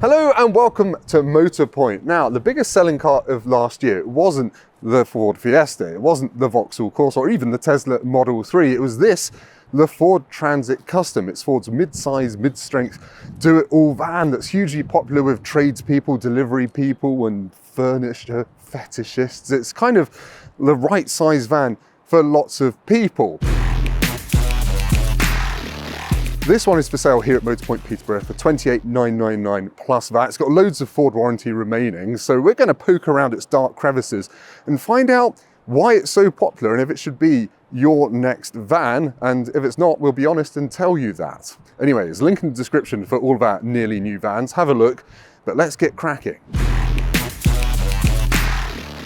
Hello and welcome to Motorpoint. Now, the biggest selling car of last year wasn't the Ford Fiesta, it wasn't the Vauxhall Corsa or even the Tesla Model 3, it was this, the Ford Transit Custom. It's Ford's mid-size, mid-strength, do-it-all van that's hugely popular with tradespeople, delivery people and furniture fetishists. It's kind of the right size van for lots of people. This one is for sale here at Motorpoint Peterborough for $28,999 plus VAT. It's got loads of Ford warranty remaining, so we're going to poke around its dark crevices and find out why it's so popular and if it should be your next van, and if it's not, we'll be honest and tell you that. Anyways, link in the description for all of our nearly new vans. Have a look, but let's get cracking.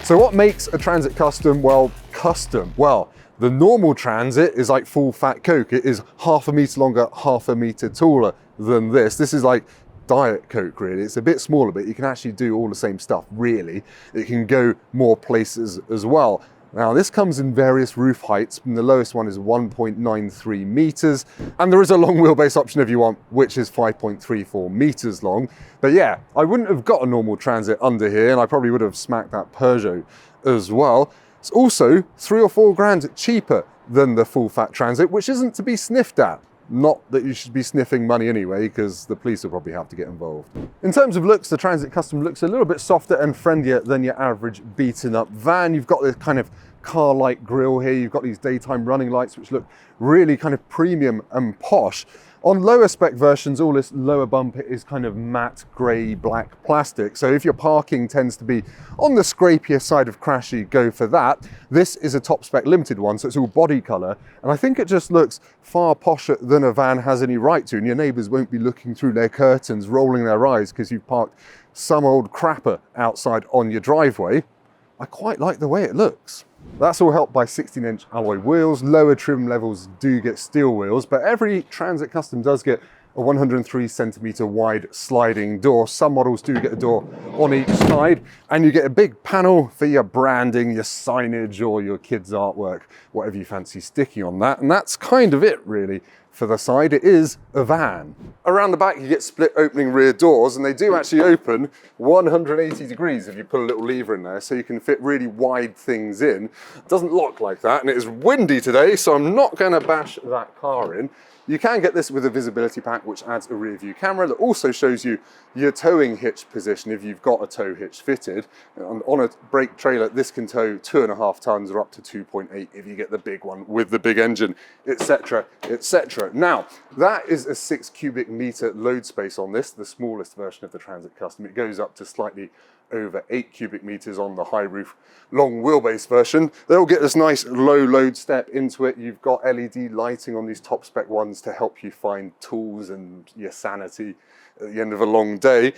So what makes a Transit Custom, well, custom? Well, the normal Transit is like full fat Coke. It is half a metre longer, half a metre taller than this. This is like Diet Coke, really. It's a bit smaller, but you can actually do all the same stuff, really. It can go more places as well. Now, this comes in various roof heights, and the lowest one is 1.93 metres, and there is a long wheelbase option if you want, which is 5.34 metres long. But yeah, I wouldn't have got a normal Transit under here, and I probably would have smacked that Peugeot as well. It's also 3 or 4 grand cheaper than the full fat Transit, which isn't to be sniffed at. Not that you should be sniffing money anyway, because the police will probably have to get involved. In terms of looks, the Transit Custom looks a little bit softer and friendlier than your average beaten up van. You've got this kind of car-like grille here. You've got these daytime running lights, which look really kind of premium and posh. On lower spec versions, all this lower bumper is kind of matte grey black plastic. So if your parking tends to be on the scrapier side of crashy, go for that. This is a top spec limited one, so it's all body colour. And I think it just looks far posher than a van has any right to. And your neighbours won't be looking through their curtains, rolling their eyes because you've parked some old crapper outside on your driveway. I quite like the way it looks. That's all helped by 16-inch alloy wheels. Lower trim levels do get steel wheels, but every Transit Custom does get a 103 centimetre wide sliding door. Some models do get a door on each side, and you get a big panel for your branding, your signage, or your kids' artwork, whatever you fancy sticking on that. And that's kind of it, really. For the side, it is a van. Around the back, you get split opening rear doors, and they do actually open 180 degrees if you put a little lever in there, so you can fit really wide things in. It doesn't lock like that, and it is windy today, so I'm not going to bash that car in. You can get this with a visibility pack, which adds a rear view camera that also shows you your towing hitch position if you've got a tow hitch fitted. On a brake trailer, this can tow 2.5 tons or up to 2.8 if you get the big one with the big engine, etc., etc. Now, that is a 6 cubic metre load space on this, the smallest version of the Transit Custom. It goes up to slightly over 8 cubic metres on the high roof long wheelbase version. They'll get this nice low load step into it. You've got LED lighting on these top spec ones to help you find tools and your sanity at the end of a long day.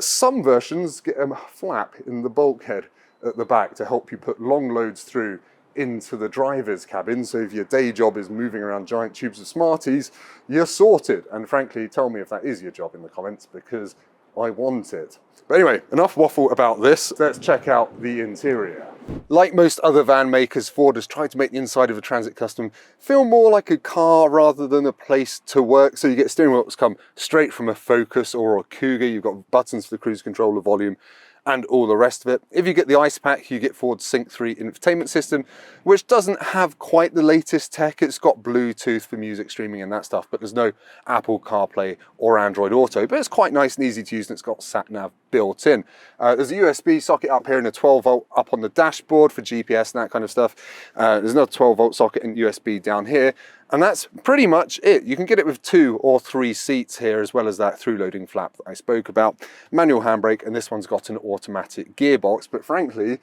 Some versions get a flap in the bulkhead at the back to help you put long loads through into the driver's cabin. So if your day job is moving around giant tubes of Smarties, you're sorted. And frankly, tell me if that is your job in the comments, because I want it. But anyway, enough waffle about this. Let's check out the interior. Like most other van makers, Ford has tried to make the inside of a Transit Custom feel more like a car rather than a place to work. So you get steering wheels come straight from a Focus or a Cougar. You've got buttons for the cruise control, the volume, and all the rest of it. If you get the Ice Pack, you get Ford's Sync 3 infotainment system, which doesn't have quite the latest tech. It's got Bluetooth for music streaming and that stuff, but there's no Apple CarPlay or Android Auto. But it's quite nice and easy to use, and it's got sat-nav built in. There's a USB socket up here and a 12-volt up on the dashboard for GPS and that kind of stuff. There's another 12-volt socket and USB down here. And that's pretty much it. You can get it with 2 or 3 seats here, as well as that through-loading flap that I spoke about. Manual handbrake, and this one's got an automatic gearbox, but frankly,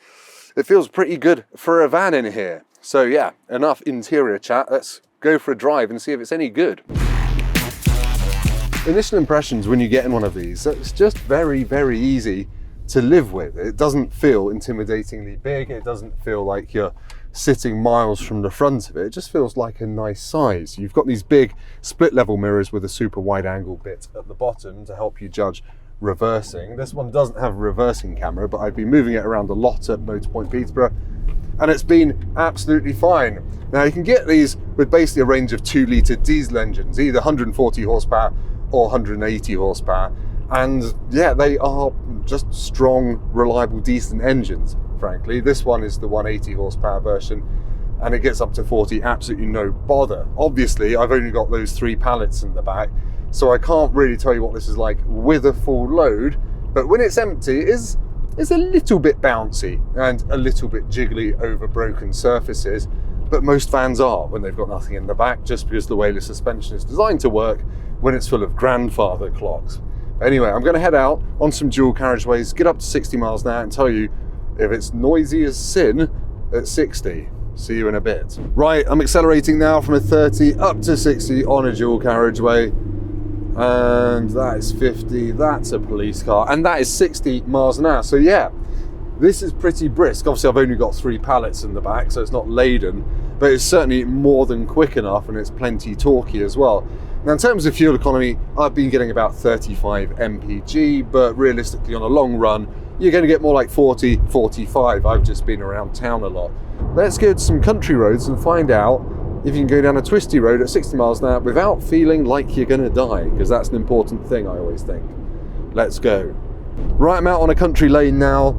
it feels pretty good for a van in here. So yeah, enough interior chat. Let's go for a drive and see if it's any good. Initial impressions when you get in one of these, it's just very, very easy to live with. It doesn't feel intimidatingly big. It doesn't feel like you're sitting miles from the front of it. It just feels like a nice size. You've got these big split level mirrors with a super wide angle bit at the bottom to help you judge reversing. This one doesn't have a reversing camera, but I've been moving it around a lot at Motorpoint Peterborough, and it's been absolutely fine. Now you can get these with basically a range of 2-litre diesel engines, either 140 horsepower or 180 horsepower. And yeah, they are just strong, reliable, decent engines, frankly. This one is the 180 horsepower version, and it gets up to 40, absolutely no bother. Obviously, I've only got those 3 pallets in the back, so I can't really tell you what this is like with a full load, but when it's empty, it's a little bit bouncy and a little bit jiggly over broken surfaces, but most vans are when they've got nothing in the back, just because the way the suspension is designed to work when it's full of grandfather clocks. Anyway, I'm going to head out on some dual carriageways, get up to 60 miles an hour and tell you if it's noisy as sin at 60. See you in a bit. Right, I'm accelerating now from a 30 up to 60 on a dual carriageway. And that is 50, that's a police car, and that is 60 miles an hour. So yeah, this is pretty brisk. Obviously, I've only got 3 pallets in the back, so it's not laden, but it's certainly more than quick enough, and it's plenty torquey as well. Now, in terms of fuel economy, I've been getting about 35 mpg, but realistically, on a long run, you're going to get more like 40, 45. I've just been around town a lot. Let's go to some country roads and find out if you can go down a twisty road at 60 miles an hour without feeling like you're going to die, because that's an important thing, I always think. Let's go. Right, I'm out on a country lane now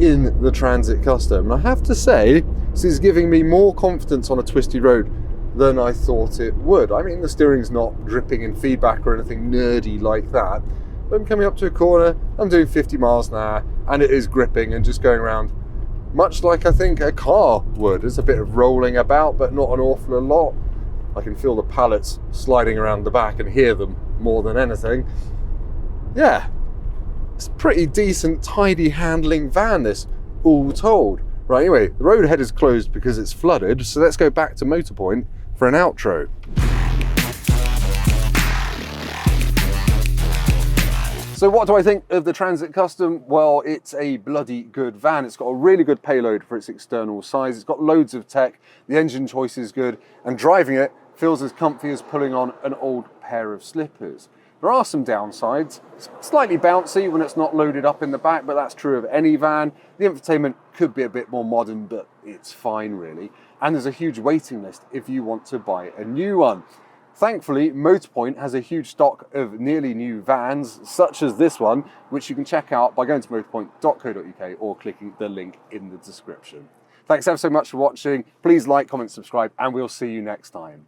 in the Transit Custom, and I have to say, this is giving me more confidence on a twisty road than I thought it would. I mean, the steering's not dripping in feedback or anything nerdy like that, but I'm coming up to a corner, I'm doing 50 miles an hour, and it is gripping and just going around much like I think a car would. There's a bit of rolling about, but not an awful lot. I can feel the pallets sliding around the back and hear them more than anything. Yeah, it's a pretty decent, tidy handling van, this, all told. Right, anyway, the road ahead is closed because it's flooded, so let's go back to Motorpoint for an outro. So what do I think of the Transit Custom? Well, it's a bloody good van. It's got a really good payload for its external size. It's got loads of tech. The engine choice is good, and driving it feels as comfy as pulling on an old pair of slippers. There are some downsides. It's slightly bouncy when it's not loaded up in the back, but that's true of any van. The infotainment could be a bit more modern, but it's fine really. And there's a huge waiting list if you want to buy a new one. Thankfully, Motorpoint has a huge stock of nearly new vans, such as this one, which you can check out by going to motorpoint.co.uk or clicking the link in the description. Thanks ever so much for watching. Please like, comment, subscribe, and we'll see you next time.